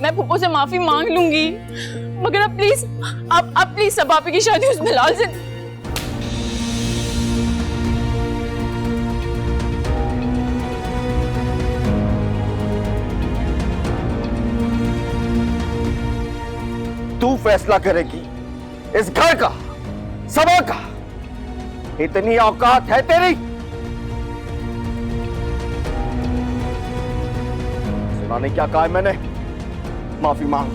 मैं फूफो से माफी मांग लूंगी, मगर अब प्लीज आप प्लीज सब आपकी शादी उस बिलाल से। तू फैसला करेगी इस घर का, सभा का। इतनी औकात है तेरी? सुना नहीं क्या कहा है मैंने? माफी मांग,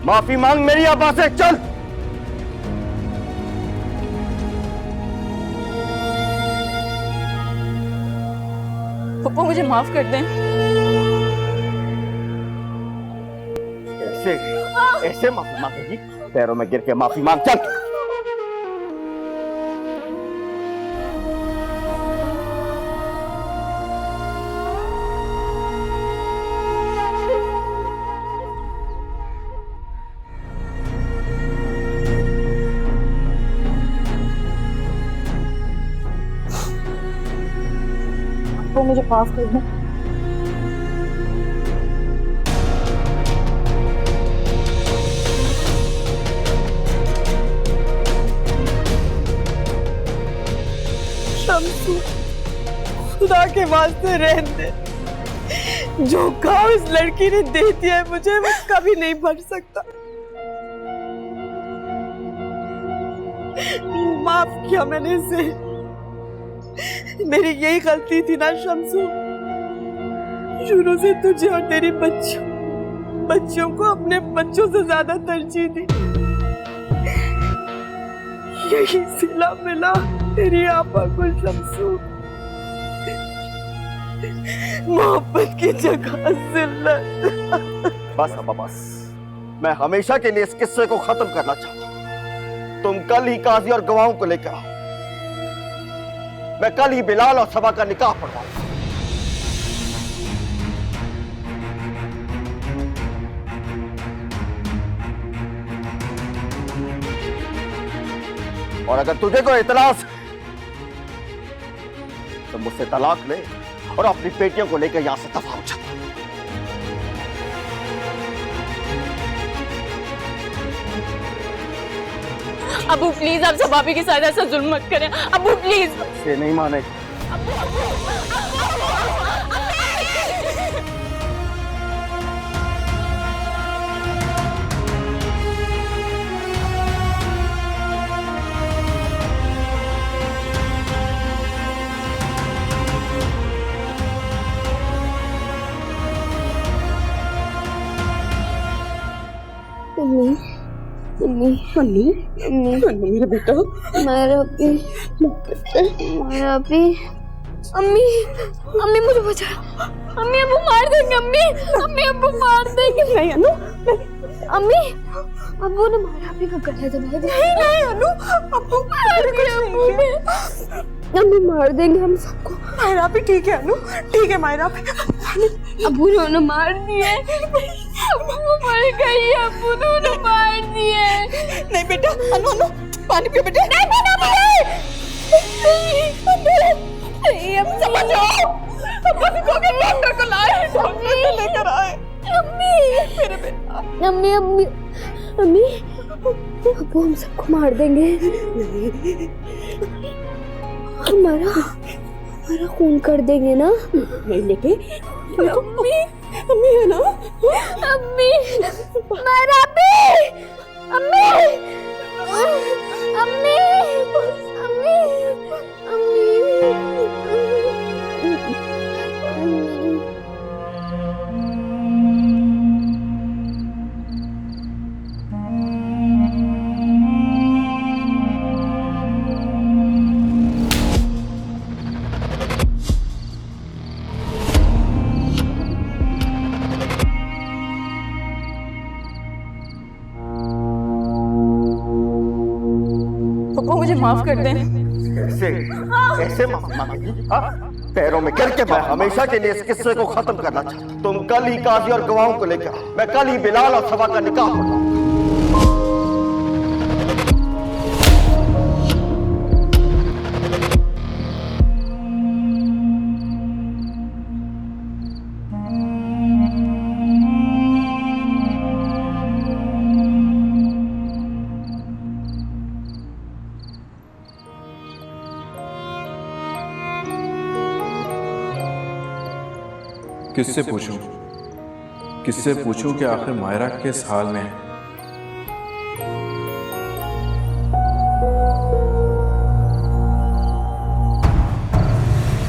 माफी मांग मेरी आबा से। चल फूफो मुझे माफ कर दें। ऐसे ऐसे माफी मांगेगी? पैरों में गिर के माफी मांग। चल फूफो मुझे माफ कर दें। शम्सू, खुदा के वास्ते रहने दे। जो घाव इस लड़की ने दे दिया है मुझे, वो कभी नहीं भर सकता। माफ किया मैंने इसे। मेरी यही गलती थी ना शम्सू, शुरू से तुझे और तेरी बच्चों को अपने बच्चों से ज्यादा तरजीह दी। यही सिला मिला तेरी आपा को शम्सू। मोहब्बत की जगह जिल्लत। बस अब बस, मैं हमेशा के लिए इस किस्से को खत्म करना चाहता हूं। तुम कल ही काजी और गवाहों को लेकर आओ। मैं कल ही बिलाल और सबा का निकाह पढ़वाऊंगा। और अगर तुझे कोई इतराज है तो मुझसे तलाक ले और अपनी बेटियों को लेकर यहां से दफा हो जा। अबू प्लीज आप सब भाभी के साथ ऐसा जुल्म मत करें। अबू प्लीज। से नहीं माने। मेरा बेटा, अम्मी मुझे बचाओ। अम्मी अबू मार देंगे। अम्मी अबू मार देंगे। नहीं अनु, अम्मी अबू ने मारा भी का गला दबाया। नहीं अनु, अबू अम्मी मार देंगे हम सबको। मायरा भी ठीक है अनु, ठीक है मायरा भी। अबू ने उन्हें मार दिए। अबू मर गई। अबू ने उन्हें मार दिए। नहीं बेटा, अनु पानी पियो बेटा। नहीं पीना नहीं, अब समझो। अब्बा को के डॉक्टर को लाए, डॉक्टर को लेकर आए। अम्मी मेरे बेटा। अम्मी अम्मी अम्मी अबू हम सबको मार देंगे। हमारा खून कर देंगे ना। नहीं लेके अम्मी है ना। अम्मी मारा भी। अम्मी अम्मी अम्मी मुझे माफ कर दें। ऐसे ऐसे माफी मांगेगी? हाँ? पैरों में गिर के मैं हमेशा के लिए इस किस्से को खत्म करना चाहता हूं। तुम कल ही काजी और गवाहों को लेकर आओ। मैं कल ही बिलाल और सबा का निकाह पढ़वाऊंगा। किससे पूछूं? किससे पूछूं कि आखिर मायरा किस हाल में है?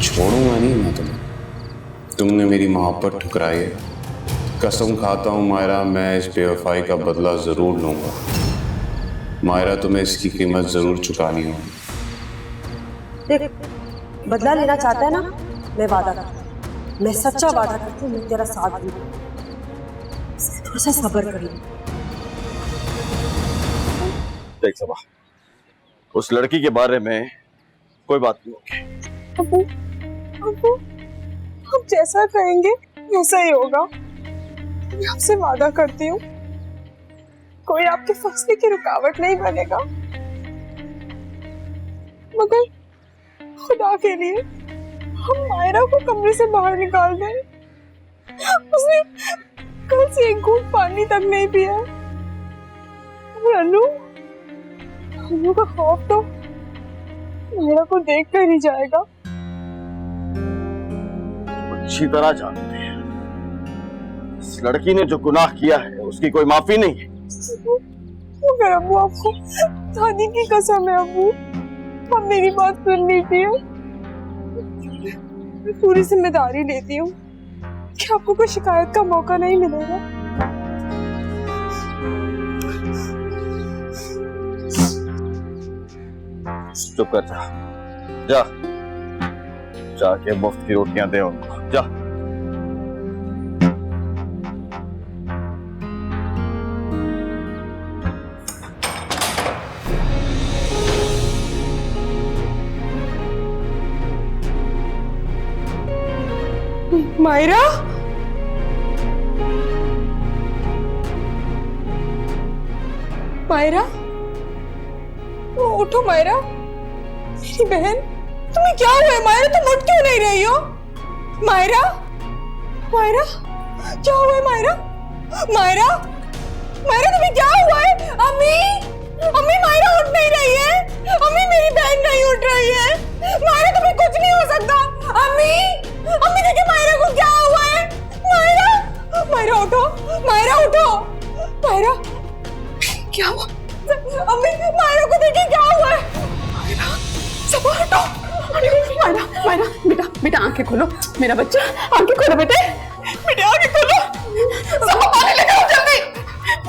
छोड़ूंगा नहीं मैं तुम्हें। तुमने मेरी मोहब्बत ठुकराई है। कसम खाता हूँ मायरा, मैं इस बेवफाई का बदला जरूर लूंगा। मायरा, तुम्हें इसकी कीमत जरूर चुकानी होगी। देख, बदला लेना चाहता है ना, मैं वादा करता हूँ, मैं सच्चा वादा करती हूँ, मैं तेरा साथ दूंगी। थोड़ा सा सब्र कर ले। देख सबा, उस लड़की के बारे में कोई बात नहीं होगी। अबू, अबू, आप जैसा कहेंगे वैसा ही होगा। मैं आपसे वादा करती हूँ, कोई आपके फैसले की रुकावट नहीं बनेगा। मगर खुदा के लिए हम मायरा को कमरे से बाहर निकाल दें। उसने कल से एक घूंट पानी तक नहीं पिया। और अनु का खौफ तो मायरा को देख कर ही जाएगा। अच्छी तरह जानते हैं इस लड़की ने जो गुनाह किया है उसकी कोई माफी नहीं है। मगर अबू, आपको दादी की कसम है अबू, आप मेरी बात सुन लीजिए। मैं पूरी जिम्मेदारी लेती हूँ कि आपको कोई शिकायत का मौका नहीं मिलेगा। चुप कर जा, जाके मुफ्त की रोटियां दे उनको, जा। मायरा, मायरा, उठो मायरा, मेरी बहन, तुम्हें क्या हुआ है मायरा? तुम उठ क्यों नहीं रही हो? मायरा, मायरा, क्या हुआ है मायरा? मायरा, मायरा, तुम्हें क्या हुआ है? अम्मी, अम्मी, मायरा उठ नहीं रही है। अम्मी, मेरी बहन नहीं उठ रही है। मायरा, तुम्हें कुछ नहीं हो सकता। अम्मी, अम्मी, देखिए मायरा को क्या हुआ है। मायरा, मायरा उठो, मायरा उठो, मायरा, क्या हुआ? अम्मी, मायरा को देखिए क्या हुआ है। मायरा, सब हटो। मायरा, मायरा, बेटा, बेटा आंखें खोलो, मेरा बच्चा, आंखें खोलो बेटे, बेटे आंखें खोलो, सब पानी लेकर आओ जल्दी।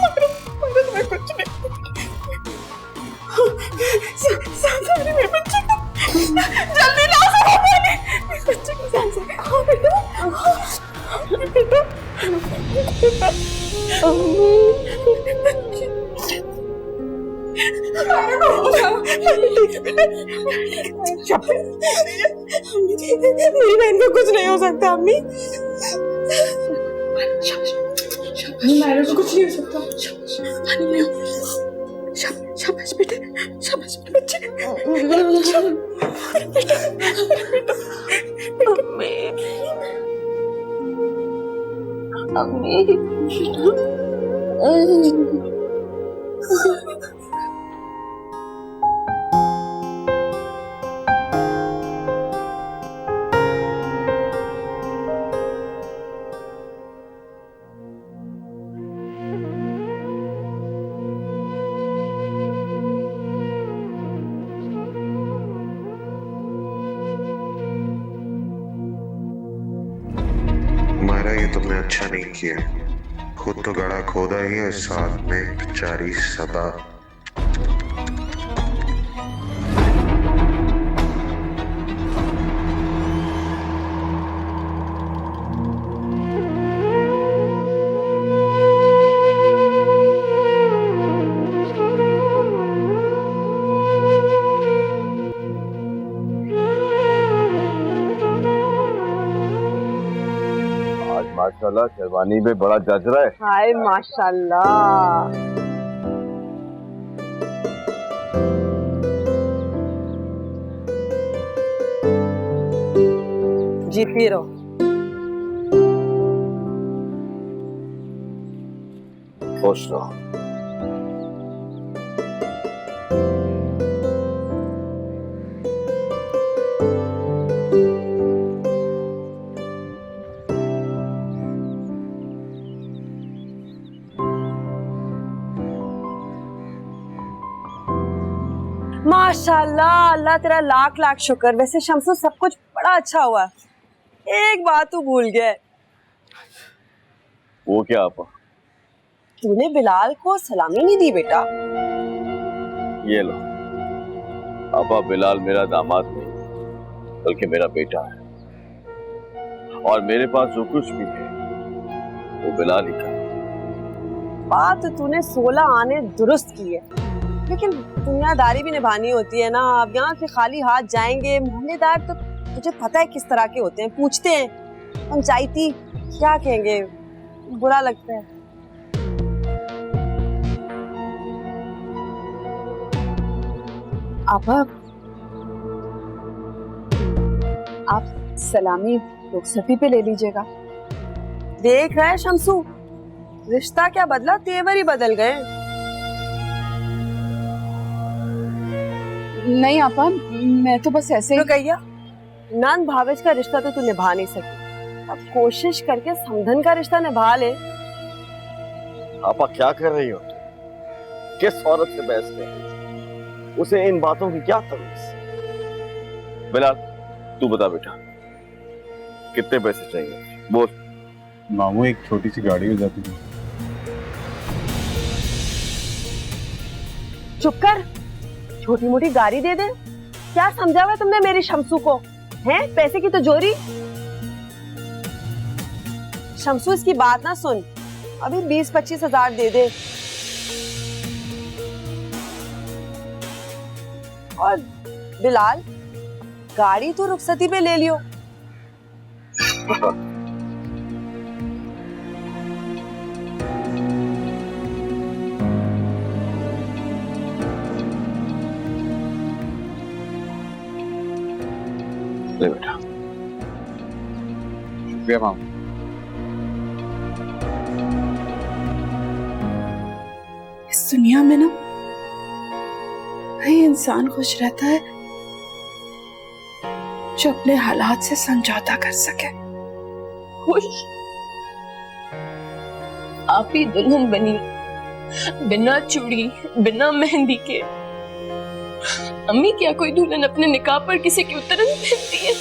मायरा, मायरा, तुम्हें कुछ नहीं, मेरे बच्चे को जल्दी लाओ, सब पानी, मेरे बच्चे को सांस आओ बेटा, बेटा, मेरी बहन को कुछ नहीं हो सकता अम्मी। मायरा को कुछ नहीं हो सकता। शाबाश बेटे, शाबाश बच्चे, अम्मी, मायरा, ये तुमने अच्छा नहीं किया। खुद तो गड़ा खोदा ही है, साथ में बेचारी सदा। माशाल्लाह शेरवानी में बड़ा जच रहा है। हाय माशाल्लाह। जीती रहो। खुश रहो। माशाल्लाह, अल्लाह तेरा लाख लाख शुक्र। वैसे शम्सू सब कुछ बड़ा अच्छा हुआ, एक बात तू भूल गया। वो क्या आपा? तूने बिलाल को सलामी नहीं दी बेटा। ये लो आपा, बिलाल मेरा दामाद नहीं बल्कि मेरा बेटा है, और मेरे पास जो कुछ भी है वो बिलाल ही का। बात तो तूने 16 आने दुरुस्त की है, लेकिन दुनियादारी भी निभानी होती है ना। अब यहाँ के खाली हाथ जाएंगे। मोहल्लेदार तो तुझे पता है किस तरह के होते हैं, पूछते हैं पंचायती क्या कहेंगे, बुरा लगता है। आप सलामी रुखसती पे ले लीजिएगा। देख रहा है शम्सू, रिश्ता क्या बदला, तेवर ही बदल गए। नहीं आपा, मैं तो बस ऐसे तो कहिया नंद भावेश का रिश्ता तो तू निभा नहीं सकी, अब कोशिश करके समधन का रिश्ता निभा ले। आपा क्या कर रही हो? किस औरत से बहस कर रही हो? उसे इन बातों की क्या तमीज? बिलाल तू बता बेटा, कितने पैसे चाहिए बोल। मामू एक छोटी सी गाड़ी हो जाती है। चुप कर, छोटी मोटी गाड़ी दे दे। क्या समझा हुआ तुमने मेरी शम्सू को? हैं पैसे की तो जोरी। शम्सू इसकी बात ना सुन, अभी 20-25 हजार दे दे। और बिलाल गाड़ी तो रुखसती पे ले लियो। ले बेटा। शुक्रिया मामू। इस दुनिया में ना वही इंसान खुश रहता है जो अपने हालात से समझौता कर सके। खुश? आप ही दुल्हन बनी, बिना चूड़ी बिना मेहंदी के। अम्मी क्या कोई दुल्हन अपने निकाह पर किसी की उतरन पहनती है?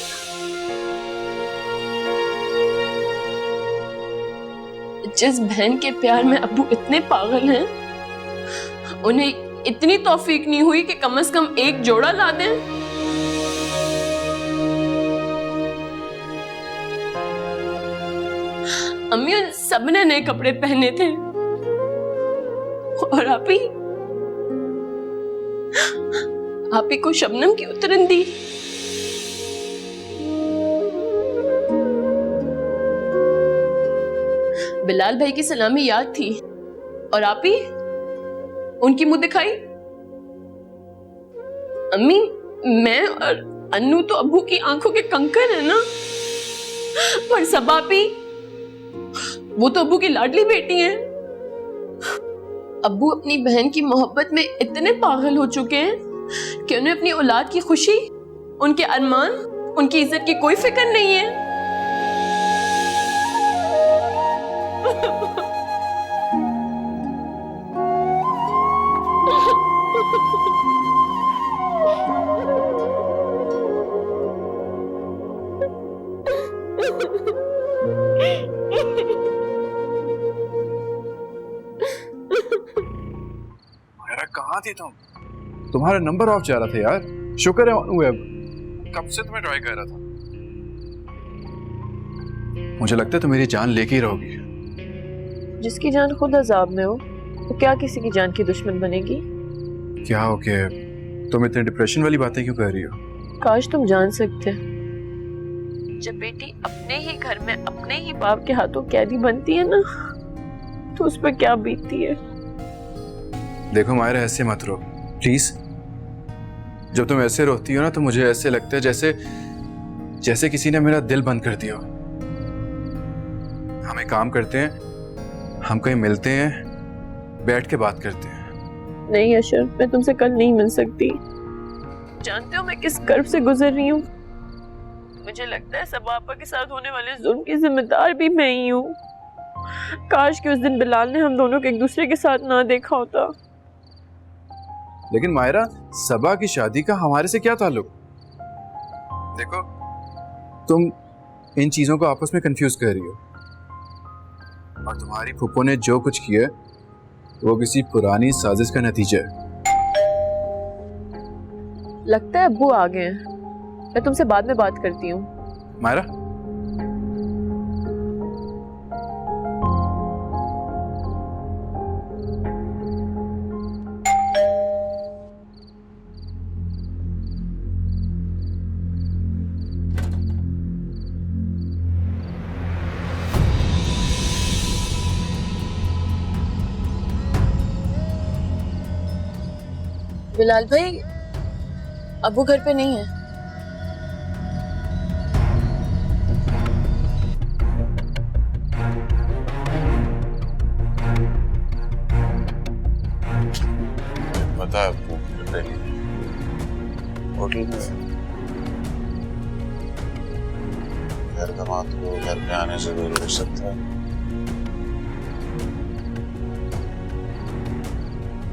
जिस बहन के प्यार में अब्बू इतने पागल हैं, उन्हें इतनी तौफीक नहीं हुई कि कम से कम एक जोड़ा ला दें। अम्मी उन सबने नए कपड़े पहने थे, और आप ही को शबनम की उतरन दी। बिलाल भाई की सलामी याद थी, और आप ही उनकी मुंह दिखाई। अम्मी, मैं और अन्नू तो अब्बू की आंखों के कंकड़ है ना, पर सबापी वो तो अब्बू की लाडली बेटी है। अब्बू अपनी बहन की मोहब्बत में इतने पागल हो चुके हैं कि उन्हें अपनी औलाद की खुशी, उनके अरमान, उनकी इज्जत की कोई फिक्र नहीं है। कहाँ थी तुम? तुम्हारा नंबर ऑफ जा रहा था यार। शुक्र है ऑन हुए। अब कब से तुम्हें ट्राई कर रहा था। मुझे लगता है तुम मेरी जान लेके ही रहोगी। जिसकी जान खुद अजाब में हो, तो क्या किसी की जान की दुश्मन बनेगी? क्या हो के तुम इतने डिप्रेशन वाली बातें क्यों कर रही हो? काश तुम जान सकते। जब बेटी अपने ही घर में अपने ही बाप के हाथों कैदी बनती है ना, तो उस पर क्या बीतती है। देखो मायरा, ऐसे मत रो प्लीज। जब तुम ऐसे रोती हो ना, तो मुझे ऐसे लगता है जैसे किसी ने मेरा दिल बंद कर दिया। हम एक काम करते हैं, हम कहीं मिलते हैं, बैठ के बात करते हैं। नहीं अशर, मैं तुमसे कल नहीं मिल सकती। जानते हो मैं किस कर्ब से गुजर रही हूँ? मुझे लगता है सबापा के साथ होने वाले जुल्म की जिम्मेदार भी मैं ही हूँ। काश कि उस दिन बिलाल ने हम दोनों को एक दूसरे के साथ ना देखा होता। लेकिन मायरा, सबा की शादी का हमारे से क्या ताल्लुक? देखो, तुम इन चीजों को आपस में कंफ्यूज कर रही हो, और तुम्हारी फूफो ने जो कुछ किया वो किसी पुरानी साजिश का नतीजा है। लगता है अब्बू आ गए हैं, मैं तुमसे बाद में बात करती हूँ। मायरा, बिलाल भाई, अब्बू घर पे नहीं है। पता है होटल में घर का बात को घर पे आने से दूर हो सकता है।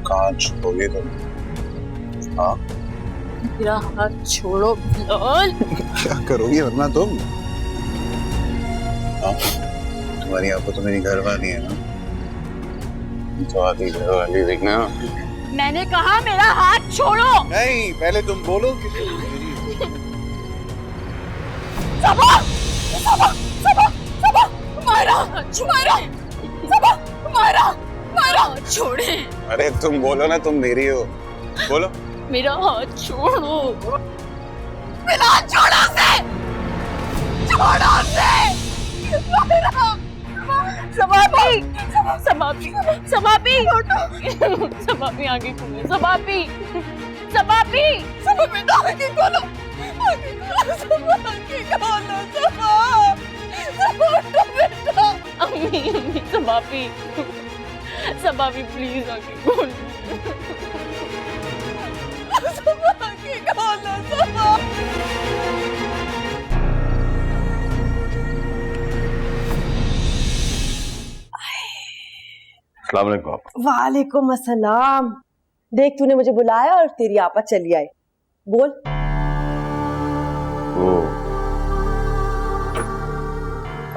कहाँ छुपोगे तुम? हाँ, मेरा हाथ छोड़ो बिलाल। क्या करोगी वरना तुम? हाँ, तुम्हारी आपको तो मेरी घर वाली है ना, तो आती घर वाली देखना। मैंने कहा मेरा हाथ छोड़ो। नहीं, पहले तुम बोलो कि सबा, सबा, सबा, सबा, मायरा, मायरा, सबा, मायरा, मायरा, छोड़े। अरे तुम बोलो ना, तुम मेरी हो, बोलो। मेरा हाथ छोड़ो। बिलाल, छोड़ो से, छोड़ो से। मायरा, समापी, समापी, समापी, समापी आगे खोलो, समापी, समापी, समापी आगे खोलो, आगे खोलो, समापी खोलो, बेटा। अम्मी, अम्मी, समापी, समापी प्लीज आगे खोलो, आगे खोलो, समापी। अस्सलाम वालेकुम आप। वालेकुम अस्सलाम। देख, तूने मुझे बुलाया और तेरी आपा चली आई। बोल। वो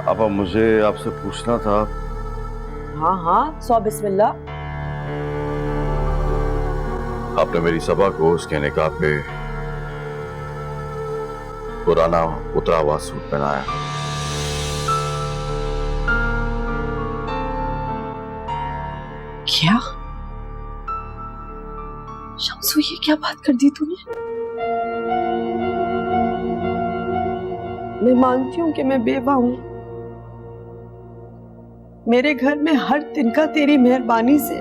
आपा, मुझे आपसे पूछना था। हाँ हाँ, सौ बिस्मिल्लाह। आपने मेरी सबा को उसके निकाह पे पुराना उतरा हुआ सूट पहनाया। क्या शम्सू, ये क्या बात कर दी तूने? मैं मानती हूँ कि मैं बेवा हूँ। मेरे घर में हर तिनका तेरी मेहरबानी से।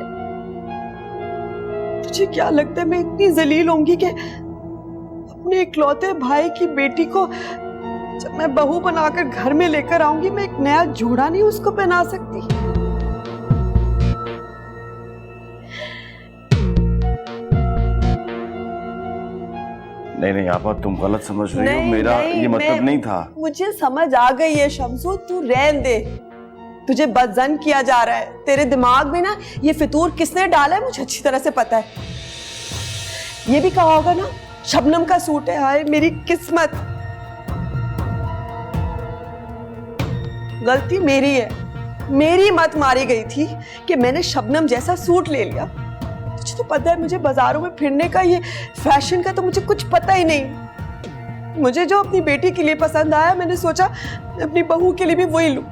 तुझे क्या लगता है मैं इतनी जलील होंगी कि अपने इकलौते भाई की बेटी को जब मैं बहू बनाकर घर में लेकर आऊंगी, मैं एक नया जोड़ा नहीं उसको पहना सकती? नहीं नहीं आपा, तुम गलत समझ रही हो। मेरा ये मतलब नहीं था। मुझे समझ आ गई है शम्सू, तू रहन दे। तुझे बदजन किया जा रहा है। तेरे दिमाग में ना ये फितूर किसने डाला है मुझे अच्छी तरह से पता है। ये भी कहा होगा ना, शबनम का सूट है। हाय मेरी किस्मत, गलती मेरी है। मेरी मत मारी गई थी कि मैंने शबनम जैसा सूट ले लिया। तुझे तो पता है मुझे बाजारों में फिरने का, ये फैशन का तो मुझे कुछ पता ही नहीं। मुझे जो अपनी बेटी के लिए पसंद आया, मैंने सोचा अपनी बहू के लिए भी वही लूं।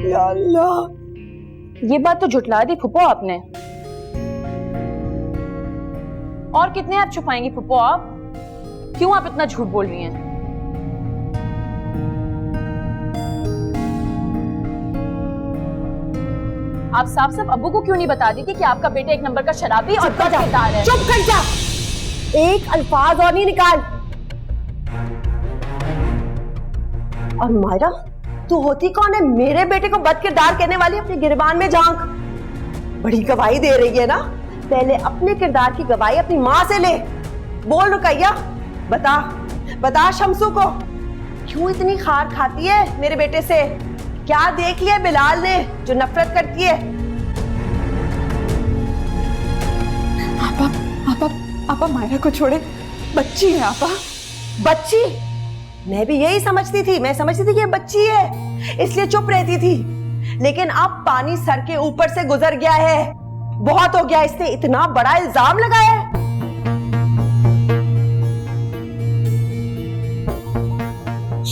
या अल्लाह, ये बात तो झुटला दी फुप्पो आपने। और कितने आप छुपाएंगी फुप्पो? आप क्यों आप इतना झूठ बोल रही हैं? आप साफ साफ अब्बू को क्यों नहीं बता दी थी कि आपका बेटा एक नंबर का शराबी और बदकिरदार है? चुप कर जा, एक अल्फाज और नहीं निकाल। और मायरा, तू होती कौन है मेरे बेटे को बदकिरदार कहने वाली? अपने गिरबान में झांक। बड़ी गवाही दे रही है ना, पहले अपने किरदार की गवाही अपनी माँ से ले। बोल रुकैया, बता बता शम्सू को क्यों इतनी खार खाती है मेरे बेटे से? क्या देख लिया बिलाल ने जो नफरत करती है? आपा मायरा को छोड़े, बच्ची है आपा। बच्ची? मैं भी यही समझती थी, मैं समझती थी कि ये बच्ची है, इसलिए चुप रहती थी। लेकिन अब पानी सर के ऊपर से गुजर गया है, बहुत हो गया, इसने इतना बड़ा इल्जाम लगाया है।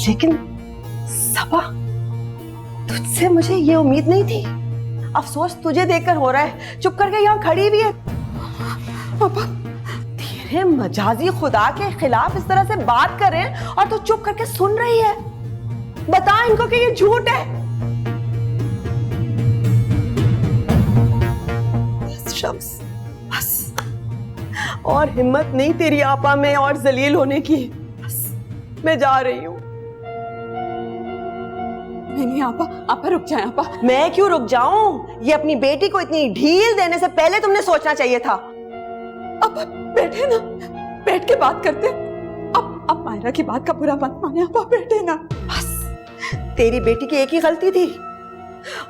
लेकिन सबा, तुझसे मुझे ये उम्मीद नहीं थी। अफसोस तुझे देखकर हो रहा है, चुप करके यहाँ खड़ी भी है। पापा तेरे मजाजी खुदा के खिलाफ इस तरह से बात कर रहे हैं और तू चुप करके सुन रही है। बता इनको कि ये झूठ है। बस शम्स, बस, और हिम्मत नहीं तेरी आपा में और जलील होने की। बस मैं जा रही हूँ। नहीं आपा रुक जाए आपा। मैं क्यों रुक जाऊं? ये अपनी बेटी को इतनी ढील देने से पहले तुमने सोचना चाहिए था। आपा बैठे ना, बैठ के बात करते। अब मायरा की बात का बुरा मत माने आपा, बैठे ना। बस तेरी बेटी की एक ही गलती थी,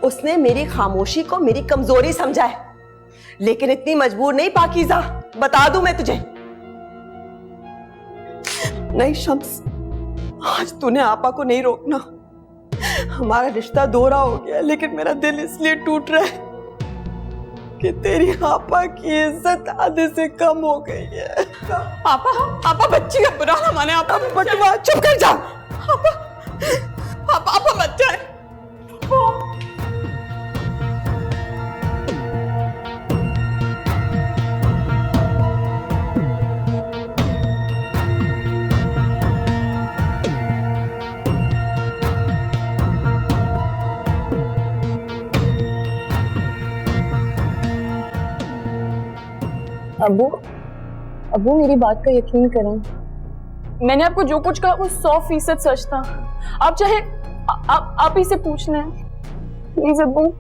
उसने मेरी खामोशी को मेरी कमजोरी समझा है। लेकिन इतनी मजबूर नहीं पाकीज़ा, बता दूं मैं तुझे। नहीं शम्स, आज तूने आपा को नहीं रोकना। हमारा रिश्ता दोहरा हो गया, लेकिन मेरा दिल इसलिए टूट रहा है कि तेरी आपा की इज्जत आधे से कम हो गई है। आपा बच्ची का बुरा ना माने। आपा बटवा चुप कर जा। आपा मत जाए। अबू मेरी बात का यकीन करें, मैंने आपको जो कुछ कहा वो 100% सच था। आप चाहे आप ही से पूछ लें, प्लीज अबू।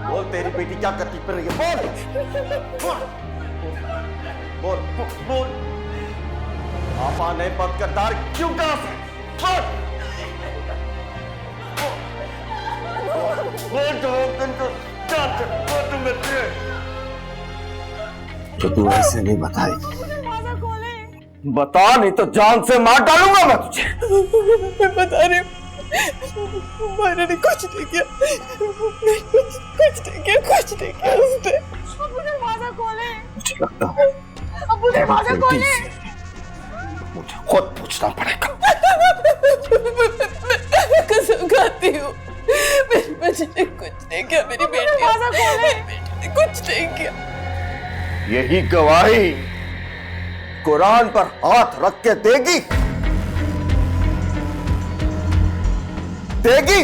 बोल तेरी बेटी क्या करती फिर रही है? बोल बोल बोल बोल। आपा ने बंद करदार क्यों कहा? बोल तो तू ऐसे नहीं बताएगी। बता, नहीं तो जान से मार डालूंगा मैं तुझे। मैं बता रही हूँ, मायरा ने कुछ नहीं किया, कुछ नहीं किया उसने। अबू दरवाजा खोले। मुझे लगता है अबू दरवाजा खोले। मुझे खुद पूछना पड़ेगा। कसम खाती हूँ, मेरी बच्ची ने कुछ नहीं किया, मेरी बेटी ने कुछ नहीं किया। यही गवाही कुरान पर हाथ रख के देगी? देगी?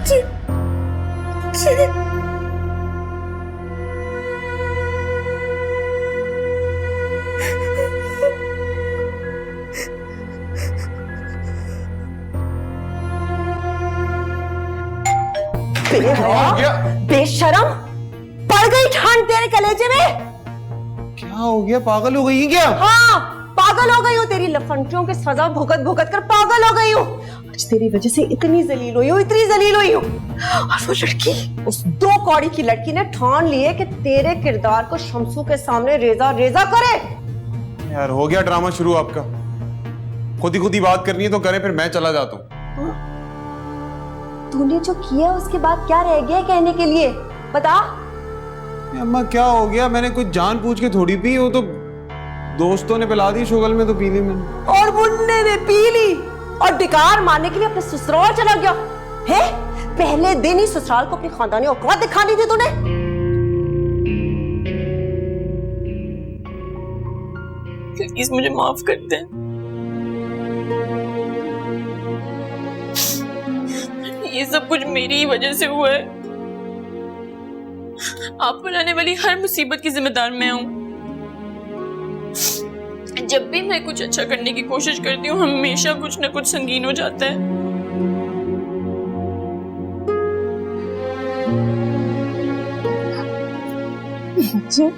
जी, जी। बेशरम, पड़ गई ठान तेरे कलेजे में। क्या हो गया? पागल हो गई क्या? हाँ, पागल हो गई हूँ। तेरी लफंटियों की सजा भुगत भुगत कर पागल हो गई हूँ। आज तेरी वजह से इतनी जलील हुई हूँ, इतनी जलील हुई हूँ। और वो लड़की, उस 2 कौड़ी की लड़की ने ठान लिए कि तेरे किरदार को शम्सू के सामने रेजा रेजा करे। यार हो गया ड्रामा शुरू आपका। खुद ही बात करनी है तो करें, फिर मैं चला जाता हूँ। तूने जो किया उसके बाद क्या रह गया कहने के लिए? बता। अम्मा क्या हो गया? मैंने कुछ जान पूछ के थोड़ी पी, वो तो दोस्तों ने पिला दी, शुगल में तो पी ली मैंने। और मुन्ने ने पी ली और डिकार मारने के लिए अपने ससुराल चला गया है। पहले दिन ही ससुराल को अपनी खानदानी औकात दिखानी थी तूने। प्लीज मुझे माफ कर दें। ये सब कुछ मेरी ही वजह से हुआ है। आप पर आने वाली हर मुसीबत की जिम्मेदार मैं हूं। जब भी मैं कुछ अच्छा करने की कोशिश करती हूँ हमेशा कुछ ना कुछ संगीन हो जाता है। मुझे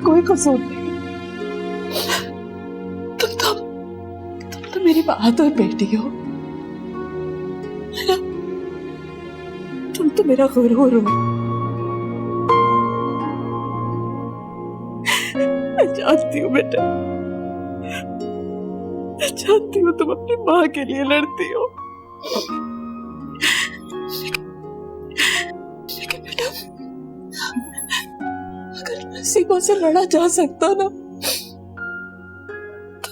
कोई कसूर नहीं। तुम तो मेरी बात और बेटी हो। तुम तो मेरा गुरूर हो। मैं जानती हूँ बेटा, मैं जानती हूँ तुम अपनी माँ के लिए लड़ती हो, लेकिन बेटा अगर नसीबों से लड़ा जा सकता ना तो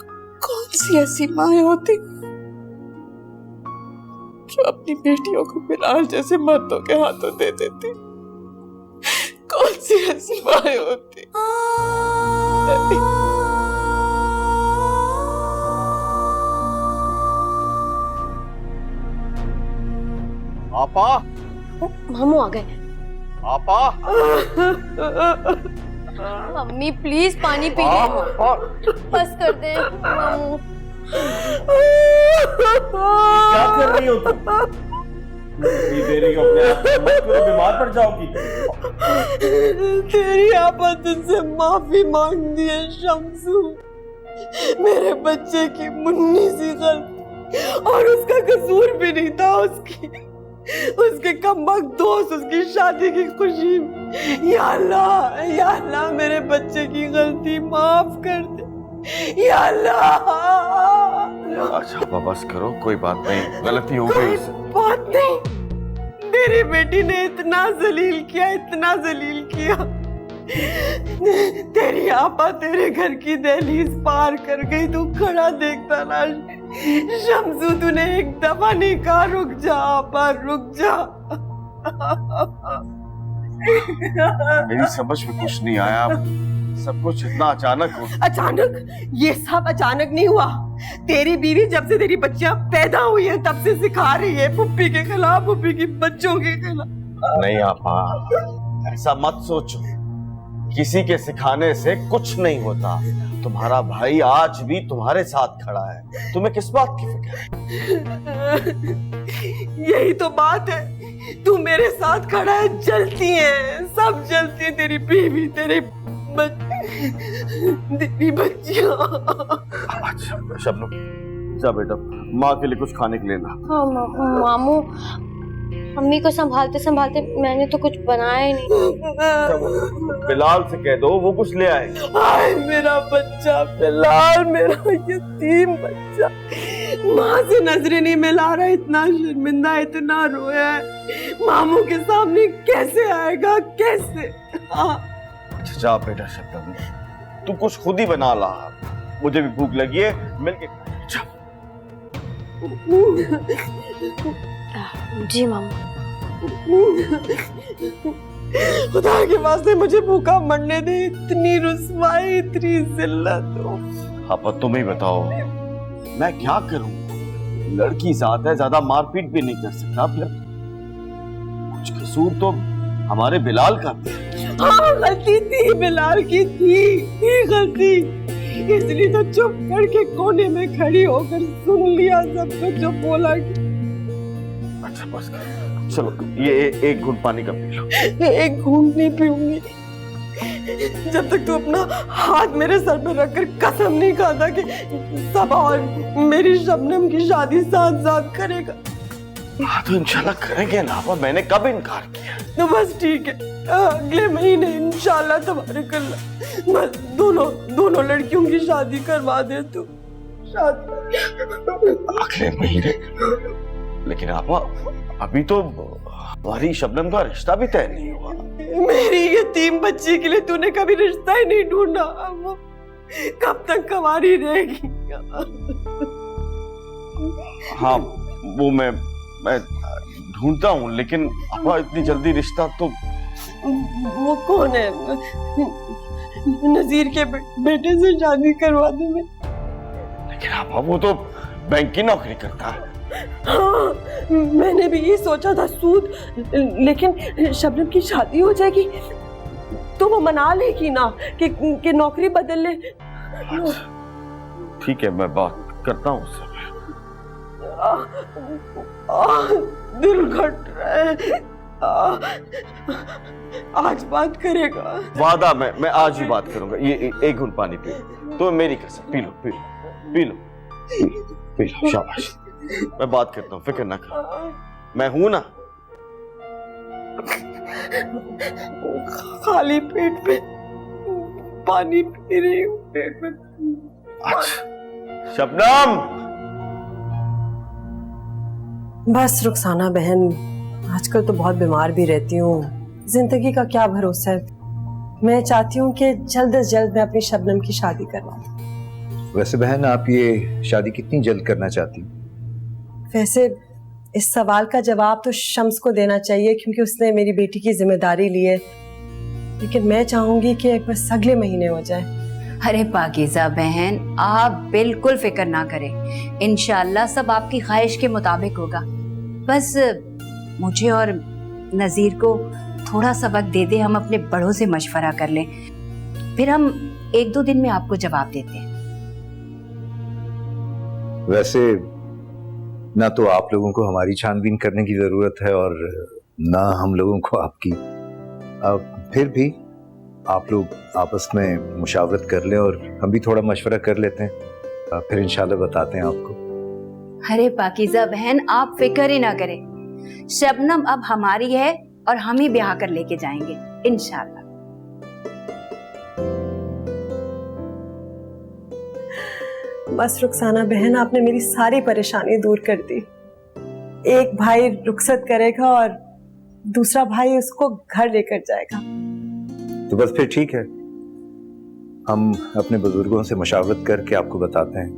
कौन सी ऐसी माँ होती जो अपनी बेटियों को बिलाल जैसे मर्दों के हाथों दे देती? कौन सी ऐसी माँ होती? आपा, मामू आ गए। आपा, मम्मी प्लीज पानी पी ले। बस कर दे मामू। क्या कर रही हो तुम? दे रही हो अपने आप को, मत करो, बीमार पड़ जाओगी। तेरी आपा तुझसे माफी मांगती है शम्सू। मेरे बच्चे की मुन्नी सी गलती, और उसका कसूर भी नहीं था। उसके कमबख्त दोस्त उसकी शादी की खुशी में। या अल्लाह मेरे बच्चे की गलती माफ कर दे या अल्लाह। अच्छा बस करो, कोई बात नहीं, गलती हो गई। बात नहीं, मेरी बेटी ने इतना जलील किया। तेरी आपा तेरे घर की दहलीज पार कर गई, तू खड़ा देखता ना। शम्सू तूने एक दफा नहीं कहा रुक जा आपा, रुक जा। मेरी समझ में कुछ नहीं आया, सब कुछ इतना अचानक हो। अचानक? ये सब अचानक नहीं हुआ। तेरी बीवी जब से तेरी बच्चियां पैदा हुई है तब से सिखा रही है पुप्पी के खिलाफ, पुप्पी की बच्चों के खिलाफ। नहीं आपा, ऐसा मत सोचो, किसी के सिखाने से कुछ नहीं होता। तुम्हारा भाई आज भी तुम्हारे साथ खड़ा है, तुम्हें किस बात की फिक्र है? यही तो बात है, तू मेरे साथ खड़ा है, जलती है, सब जलती है, तेरी बीवी, तेरी बच्चियां। अच्छा शबनम, जा बेटा, माँ के लिए कुछ खाने के लिए ला। हाँ मामू, मम्मी को संभालते संभालते मैंने तो कुछ बनाया ही नहीं। बिलाल से कह दो वो कुछ ले आए। हाय मेरा बच्चा बिलाल, मेरा यतीम बच्चा, माँ से नजरें नहीं मिला रहा, इतना शर्मिंदा, इतना रोया है, मामू के सामने कैसे आएगा, कैसे? अच्छा जा बेटा शबनम, तू कुछ खुद ही बना ला, मुझे भी भूख लगी है, मिलके जा। जी मामू। खुदा के वास्ते मुझे भूखा मरने दे, इतनी रुस्वाई, इतनी जिल्लत हो। आप तुम ही बताओ, मैं क्या करूं? लड़की साथ है, ज्यादा मारपीट भी नहीं कर सकता, फिर कुछ कसूर तो हमारे बिलाल का भी। हाँ गलती थी, बिलाल की थी गलती, इसलिए तो चुप करके कोने में खड़ी होकर सुन लिया सबको जो बोला। अच्छा बस चलो, ये एक घूंट पानी का पी लो। एक घूंट नहीं पीऊंगी जब तक तू अपना हाथ मेरे सर पे रखकर कसम नहीं खाता कि सबा और मेरी शबनम की शादी साथ साथ करेगा। हाँ तो इंशाल्लाह करेंगे ना, मैंने कब इनकार किया? तो बस ठीक है, अगले महीने इंशाल्लाह तबारकल्लाह बस दोनों लड़कियों की शादी करवा दे तू। शादी अगले महीने? लेकिन आपा अभी तो हमारी शबनम का रिश्ता भी तय नहीं हुआ। मेरी यतीम बच्ची के लिए तूने कभी रिश्ता ही नहीं ढूंढा, वो कब तक कुंवारी रहेगी? हाँ वो मैं ढूंढता हूँ, लेकिन आपा इतनी जल्दी रिश्ता तो। वो कौन है? नजीर के बेटे से शादी करवा दे मैं। लेकिन आपा वो तो बैंक की नौकरी करता है। हाँ, मैंने भी ये सोचा था सूद, लेकिन शबनम की शादी हो जाएगी तो वो मना लेगी ना कि नौकरी बदल ले। ठीक है, मैं बात करता हूँ उससे। दिल घट रहा है। आज बात करेगा। वादा, मैं आज ही बात करूंगा। ये एक घूंट पानी पी लो, तो मेरी कसम, P low P low P low P low, शाबाश। मैं बात करता हूँ, फिक्र ना कर, मैं हूं ना। खाली पेट पे पानी पी रही हूँ, पेट में। शबनम, बस रुखसाना बहन, आजकल तो बहुत बीमार भी रहती हूँ, जिंदगी का क्या भरोसा है। मैं चाहती हूँ कि जल्द से जल्द मैं अपनी शबनम की शादी करवा दूँ। वैसे बहन, आप ये शादी कितनी जल्द करना चाहती? वैसे इस सवाल का जवाब तो शम्स को देना चाहिए, क्योंकि उसने मेरी बेटी की जिम्मेदारी ली है, लेकिन मैं चाहूंगी कि बस अगले महीने हो जाए। अरे पाकीज़ा बहन, आप बिल्कुल फिक्र ना करें, इंशाल्लाह सब आपकी ख्वाहिश के मुताबिक होगा। बस मुझे और नज़ीर को थोड़ा सा वक्त दे दे, हम अपने बड़ों से मशवरा कर लें, फिर हम 1-2 दिन में आपको जवाब देते हैं। वैसे ना तो आप लोगों को हमारी छानबीन करने की जरूरत है और ना हम लोगों को आपकी। फिर भी आप लोग आपस में मुशावरत कर लें और हम भी थोड़ा मशवरा कर लेते हैं, फिर इंशाल्लाह बताते हैं आपको। अरे पाकीज़ा बहन, आप फिक्र ही ना करें, शबनम अब हमारी है और हम ही ब्याह कर लेके जाएंगे इंशाल्लाह। बस रुखसाना बहन, आपने मेरी सारी परेशानी दूर कर दी। एक भाई रुखसत करेगा और दूसरा भाई उसको घर लेकर जाएगा। तो बस फिर ठीक है, हम अपने बुजुर्गों से मशावरत करके आपको बताते हैं।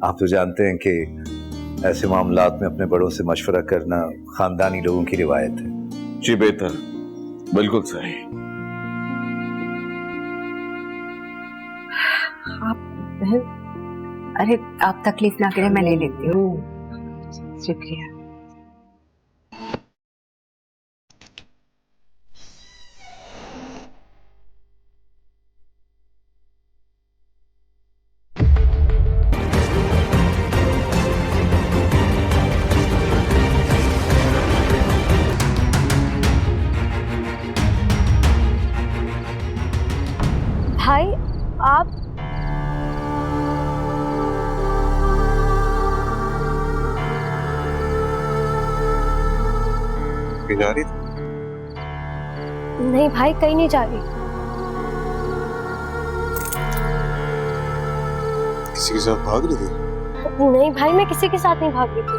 आप तो जानते हैं कि ऐसे मामलात में अपने बड़ों से मशवरा करना खानदानी लोगों की रिवायत है। जी बेहतर, बिल्कुल सही। आप बहन, अरे आप तकलीफ ना करें, मैं ले लेती हूँ। शुक्रिया। भाई आप जा रही थी? नहीं भाई, कहीं नहीं जा रही। किसी के साथ भाग रही थी? नहीं भाई, मैं किसी के साथ नहीं भाग रही थी।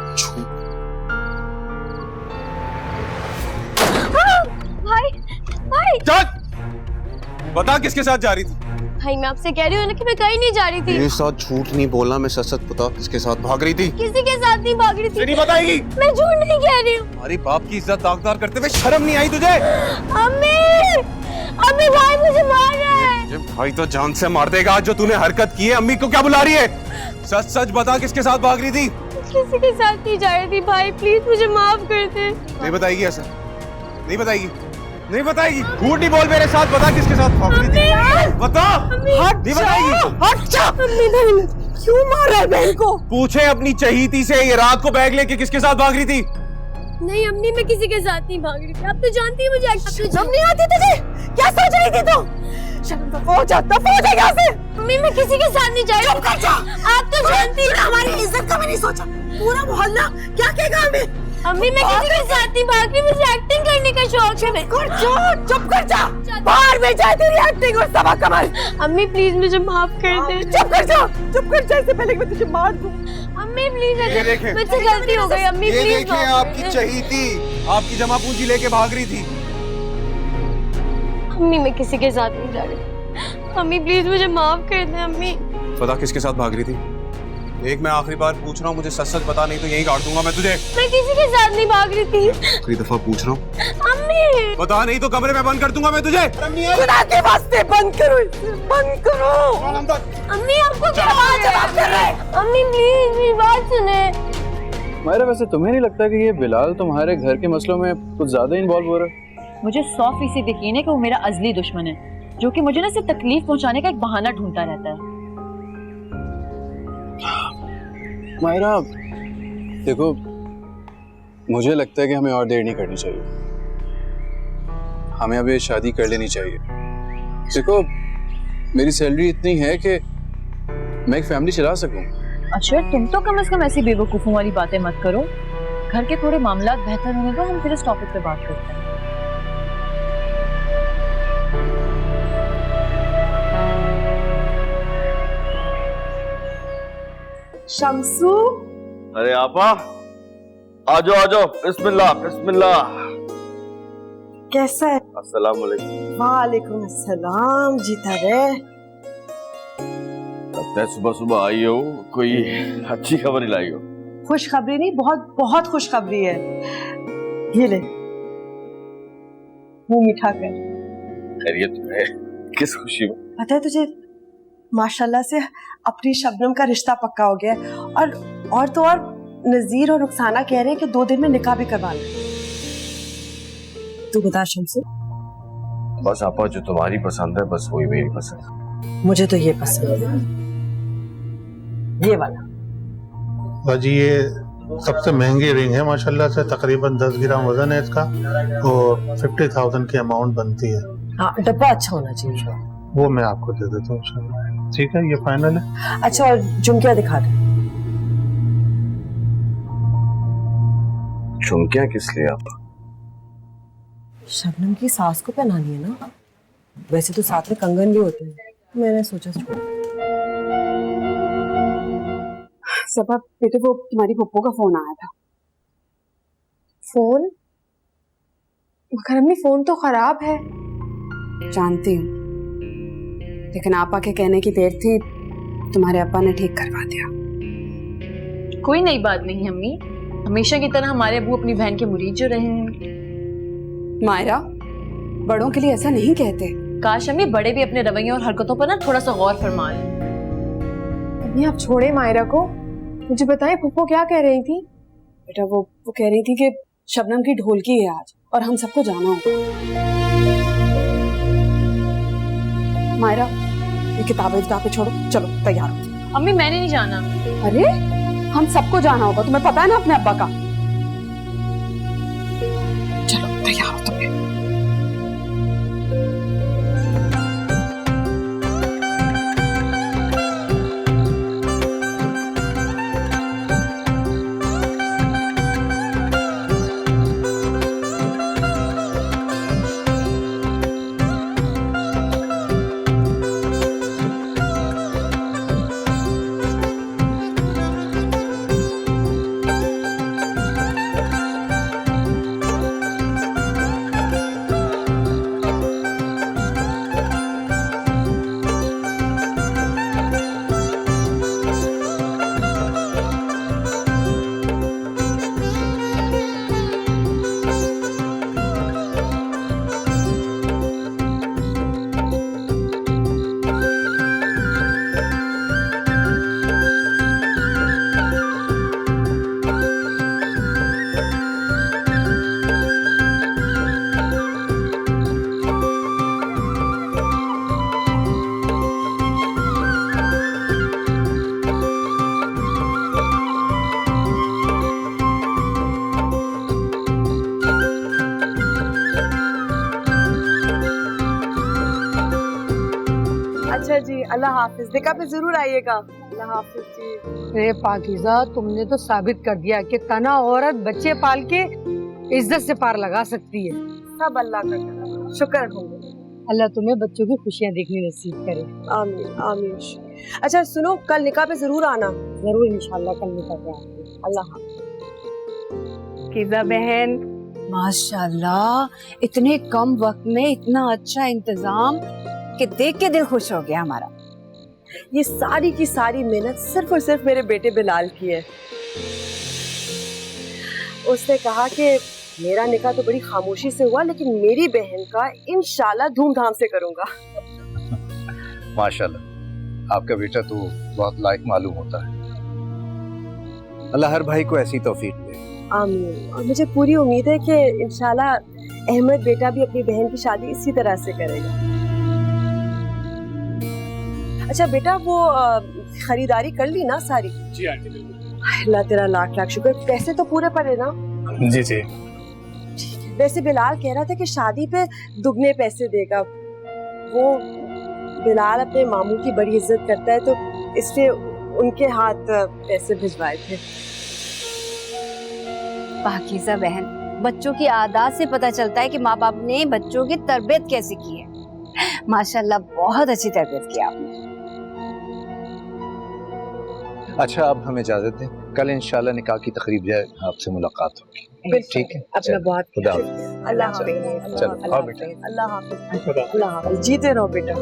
भाई भाई बता किसके साथ जा रही थी? भाई मैं आपसे कह रही हूँ ना कि मैं कहीं नहीं जा रही थी। मेरे साथ झूठ नहीं बोलना, मैं सच सच बता किसके साथ भाग रही थी? किसी के साथ नहीं भाग रही थी। नहीं बताएगी? मैं झूठ नहीं कह रही हूँ। हमारी बाप की इज्जत दागदार करते हुए शर्म नहीं आई तुझे? अम्मी, अम्मी भाई मुझे मार रहा है। ये भाई तो जान से मार देगा। जो तूने हरकत की है, अम्मी को क्या बुला रही है? सच सच बता किसके साथ भाग रही थी? किसी के साथ नहीं जा रही थी भाई, प्लीज मुझे माफ कर दे। नहीं बताएगी ऐसा? नहीं बताएगी? नहीं बताएगी? झूठ नहीं बोल, मेरे साथ बता किसके साथ भाग रही थी? बता। नहीं बताएगी? हट जा। अम्मी बहन, क्यों मार रहा है बहन को? पूछे अपनी चहीती से, ये रात को बैग लेके किसके साथ भाग रही थी? नहीं अम्मी, मैं किसी के साथ नहीं भाग रही थी। अब तो जानती है मुझे। शर्म नहीं आती तुझे? क्या सोच रही थी तू? शर्म तो हो जाता, हो जाएगा से। अम्मी मैं किसी के साथ नहीं जा रही। चुप कर जा। आप तो जानती हैं हमारी इज्जत का भी नहीं सोचा। पूरा मोहल्ला क्या कहेगा हमें? अम्मी मैं किसी के साथ नहीं भाग रही, मुझे एक्टिंग करने का शौक है। चुप कर जा। बाहर में जाए तेरी एक्टिंग और सबक कमाल। अम्मी प्लीज मुझे माफ कर दे। चुप कर जा, चुप कर जा, इससे पहले कि मैं तुझे मार दूं। अम्मी प्लीज, देखें। मुझसे गलती हो गई। अम्मी ये प्लीज देखिए, आपकी चहीती आपकी जमा पूंजी लेके भाग रही थी। अम्मी मैं किसी के साथ नहीं जा रही। अम्मी प्लीज मुझे माफ कर दे। अम्मी पता किसके साथ भाग रही थी? एक मैं आखिरी बार पूछ रहा हूँ, मुझे सच सच बता, नहीं तो यहीं काट दूंगा मैं तुझे। मैं किसी के साथ नहीं भाग रही थी। आखिरी दफा पूछ रहा हूँ, अम्मी बता, नहीं तो कमरे में बंद कर दूंगा मैं तुझे। खुदा के वास्ते बंद करो इसे, बंद करो। अम्मी आपको क्या जवाब कर रहे हैं? अम्मी प्लीज मेरी बात सुने। मायरा, वैसे तुम्हें नहीं लगता कि ये बिलाल तुम्हारे घर के मसलों में कुछ ज्यादा इन्वॉल्व हो रहा है? मुझे 100% यकीन है कि वो मेरा अजली दुश्मन है, जो कि मुझे ना सिर्फ तकलीफ पहुंचाने का एक बहाना ढूंढता रहता है। मायरा देखो, मुझे लगता है कि हमें और देर नहीं करनी चाहिए, हमें अभी शादी कर लेनी चाहिए। देखो, मेरी सैलरी इतनी है कि मैं एक फैमिली चला सकूं। अच्छा, तुम तो कम से कम ऐसी बेवकूफों वाली बातें मत करो। घर के थोड़े मामलात बेहतर होने दो, हम फिर इस टॉपिक पे बात करते हैं। शम्सू, अरे आपा, आ जाओ, बिस्मिल्लाह बिस्मिल्लाह। कैसा है? अस्सलाम वालेकुम। वालेकुम अस्सलाम। जीता रहे। लगता है सुबह सुबह आई हो, कोई अच्छी खबर ही लाई हो। खुशखबरी नहीं, बहुत बहुत खुशखबरी है। ये ले, मुंह मीठा कर। खैरियत है? किस खुशी में? पता है तुझे, माशाल्लाह से अपनी शबनम का रिश्ता पक्का हो गया है। और तो और नजीर और रुखसाना कह रहे हैं कि 2 दिन में निकाह भी करवा लें। तू बता शम्सू। बस आपा, जो तुम्हारी पसंद है बस वही मेरी पसंद है। मुझे तो ये पसंद है, ये वाला। बाजी ये सबसे महंगी रिंग है माशाल्लाह से, तकरीबन 10 ग्राम वजन है इसका और 50,000 की अमाउंट बनती है। हाँ, डब्बा अच्छा होना चाहिए। वो मैं आपको दे देता हूँ इंशाल्लाह। ठीक है, ये फाइनल है। अच्छा, और झुमकिया दिखा दे। झुमकियां किस लिए आपा? शबनम की सास को पहनानी है ना। वैसे तो साथ में कंगन भी होते हैं, मैंने सोचा छोड़। सबा बेटे, वो तुम्हारी पप्पो का फोन आया था। फोन? मगर अम्मी, फोन तो खराब है। जानती हूँ, लेकिन आपा के कहने की देर थी, तुम्हारे अब्बा ने ठीक करवा दिया। कोई नई बात नहीं अम्मी, हमेशा की तरह हमारे अबू अपनी बहन के मुरीद जो रहे हैं। मायरा, बड़ों के लिए ऐसा नहीं कहते। काश अम्मी बड़े भी अपने रवैयों और हरकतों पर ना थोड़ा सा गौर फरमा लें। अम्मी, आप छोड़े मायरा को, मुझे बताएं फूफो क्या कह रही थी? बेटा, वो कह रही थी कि शबनम की ढोलकी है आज और हम सबको जाना होगा। मायरा, ये किताबें पे छोड़ो, चलो तैयार हो। अम्मी, मैंने नहीं जाना। अरे, हम सबको जाना होगा, तुम्हें पता है ना अपने अब्बा का। चलो तैयार हो तुम। अच्छा जी, अल्लाह हाफिज। निकाह पे जरूर आइएगा। अल्लाह हाफिज जी। अरे पाकीज़ा, तुमने तो साबित कर दिया कि तना औरत बच्चे पाल के इज्जत से पार लगा सकती है। सब अल्लाह का करम, शुक्र होंगे। अल्लाह तुम्हें बच्चों की खुशियाँ देखने नसीब करे। आमीन आमीन। अच्छा सुनो, कल निकाह पे जरूर आना। जरूर इंशाल्लाह कल निकाह पे आएंगे। अल्लाह हाफिज। कीज़ा बहन, माशाल्लाह, इतने कम वक्त में इतना अच्छा इंतजाम कि देख के दिल खुश हो गया हमारा। ये सारी की सारी मेहनत सिर्फ और सिर्फ मेरे बेटे बिलाल की है। उसने कहा कि मेरा निकाह तो बड़ी खामोशी से हुआ, लेकिन मेरी बहन का इंशाल्लाह धूमधाम से करूंगा। माशाल्लाह, आपका बेटा तो बहुत लायक मालूम होता है। अल्लाह हर भाई को ऐसी तौफीक दे। आमीन। और मुझे पूरी उम्मीद है कि इंशाल्लाह अहमद बेटा भी अपनी बहन की शादी इसी तरह से करेगा। अच्छा बेटा, वो खरीदारी कर ली ना सारी? जी आंटी बिल्कुल। अल्लाह तेरा लाख लाख शुक्र। पैसे तो पूरे पड़े ना? जी जी। वैसे बिलाल कह रहा था कि शादी पे दुगने पैसे देगा। वो बिलाल अपने मामू की बड़ी इज्जत करता है, तो इसलिए उनके हाथ पैसे भिजवाए थे। पाकीज़ा बहन, बच्चों की आदत से पता चलता है कि माँ बाप ने बच्चों की तरबियत कैसे की है। माशाल्लाह बहुत अच्छी तरबियत की आपने। अच्छा, अब हमें इजाजत दें, कल इंशाल्लाह निकाह की तकरीब जो है आपसे मुलाकात होगी। ठीक है, अपना बहुत खुदा अल्लाह हाफिज़। चलो आओ बेटा। अल्लाह हाफिज़। अल्लाह हाफिज़। जीते रहो बेटा।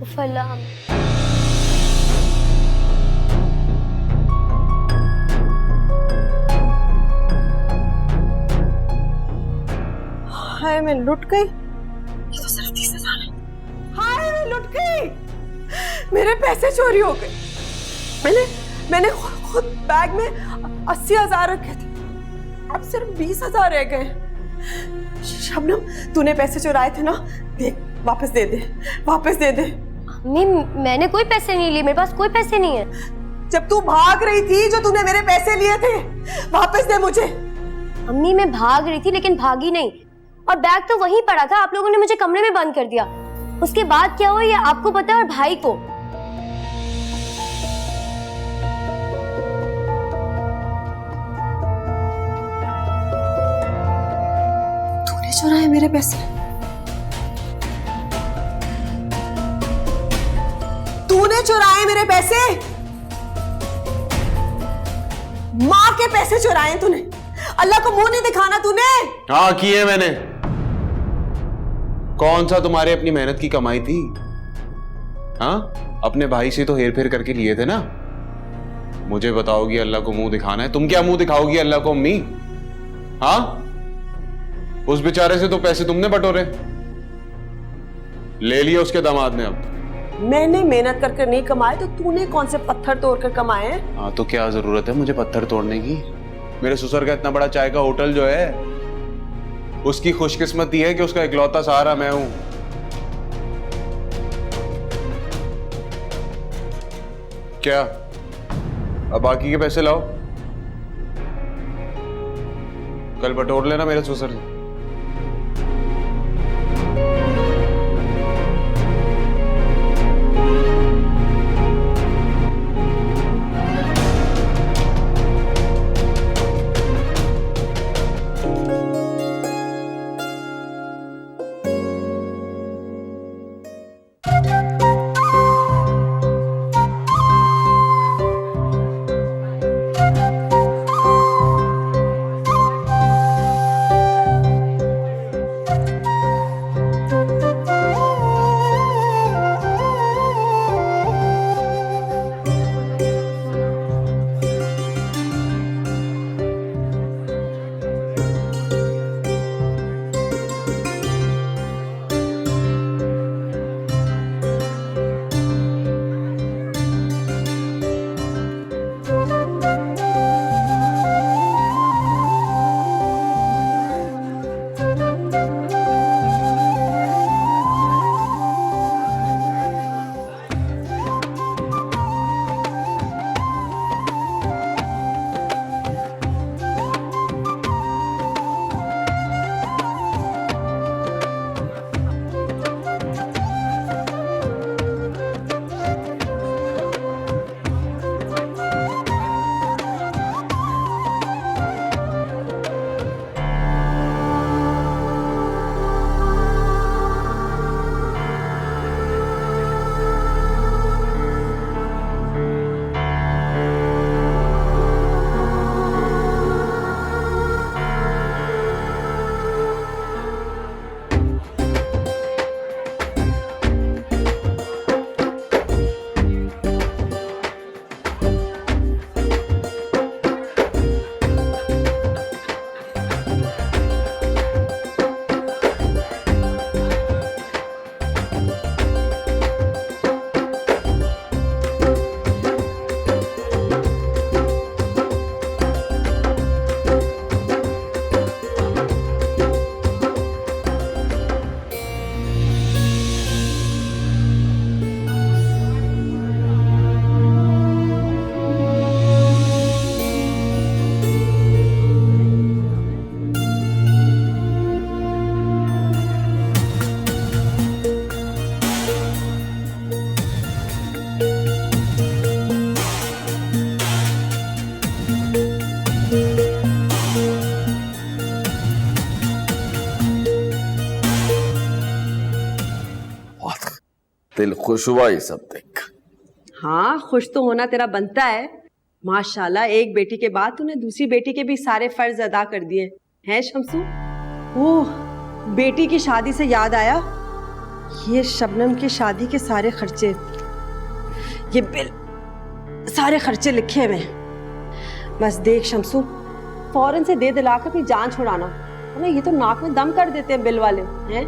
उफ अल्लाह। हाय मैं लुट गई। ये तो सिर्फ 30,000 है। हाय मैं लुट गई। मेरे पैसे चोरी हो गए। मैंने खुद बैग में 80,000 रखे थे, अब सिर्फ 20,000 रह गए। शबनम, तूने पैसे चुराए थे ना? देख, वापस दे दे, वापस दे दे। अम्मी मैंने कोई पैसे नहीं लिए, मेरे पास कोई पैसे नहीं है। जब तू भाग रही थी जो तूने मेरे पैसे लिए थे, वापस दे मुझे। अम्मी मैं भाग रही थी लेकिन भागी नहीं, और बैग तो वहीं पड़ा था। आप लोगों ने मुझे कमरे में बंद कर दिया। उसके बाद क्या हुआ ये आपको पता है और भाई को। तूने चुराए मेरे पैसे? तूने चुराए मेरे पैसे? माँ के पैसे चुराए तूने? अल्लाह को मुंह नहीं दिखाना तूने? हाँ किए मैंने। कौन सा तुम्हारे अपनी मेहनत की कमाई थी? हाँ, अपने भाई से तो हेर फेर करके लिए थे ना। मुझे बताओगी अल्लाह को मुंह दिखाना है? तुम क्या मुंह दिखाओगी अल्लाह को अम्मी? हाँ, उस बेचारे से तो पैसे तुमने बटोरे, ले लिए उसके दामाद ने। अब मैंने मेहनत करके नहीं कमाए तो तूने कौन से पत्थर तोड़कर कमाए हैं? हाँ, तो क्या जरूरत है मुझे पत्थर तोड़ने की? मेरे ससुर का इतना बड़ा चाय का होटल जो है, उसकी खुशकिस्मती है कि उसका इकलौता सहारा मैं हूं। क्या अब बाकी के पैसे लाओ, कल बटोर लेना मेरे ससुर से। दिल खुश हुआ ये सब देख। हाँ, खुश तो होना तेरा बनता है। माशाल्लाह, एक बेटी के बाद तूने दूसरी बेटी के भी सारे फर्ज अदा कर दिए हैं शम्सू। ओह, बेटी की शादी से याद आया, ये शबनम की शादी के सारे खर्चे, ये बिल सारे खर्चे लिखे हुए हैं। बस देख शम्सू, फौरन से दे दिलाकर अपनी जान छुड़ाना, वरना ये तो नाक में दम कर देते हैं बिल वाले हैं।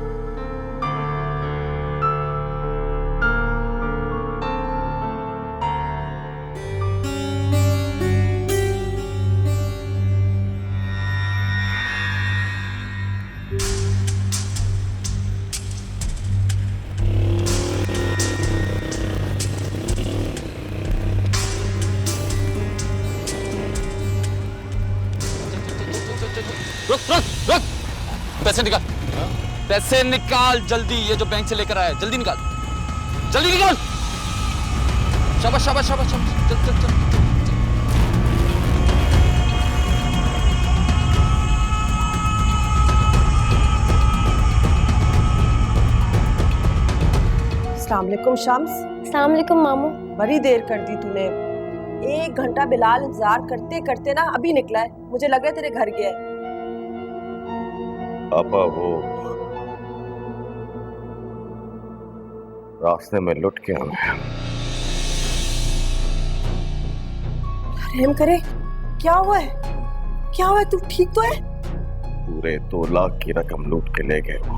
रुक रुक रुक, पैसे निकाल, पैसे निकाल जल्दी। ये जो बैंक से लेकर आया जल्दी निकाल, जल्दी निकाल। शाबाश शाबाश शाबाश शाबाश, चल चल चल। अस्सलाम वालेकुम शम्स। अस्सलाम वालेकुम मामू। बड़ी देर कर दी तूने, 1 घंटा बिलाल इंतजार करते करते ना अभी निकला है, मुझे लगा तेरे घर गया है। पापा वो रास्ते में लुट के आए। रहम करे, क्या हुआ है? क्या हुआ है? तू ठीक तो है? पूरे 2 लाख की रकम लूट के ले गए वो।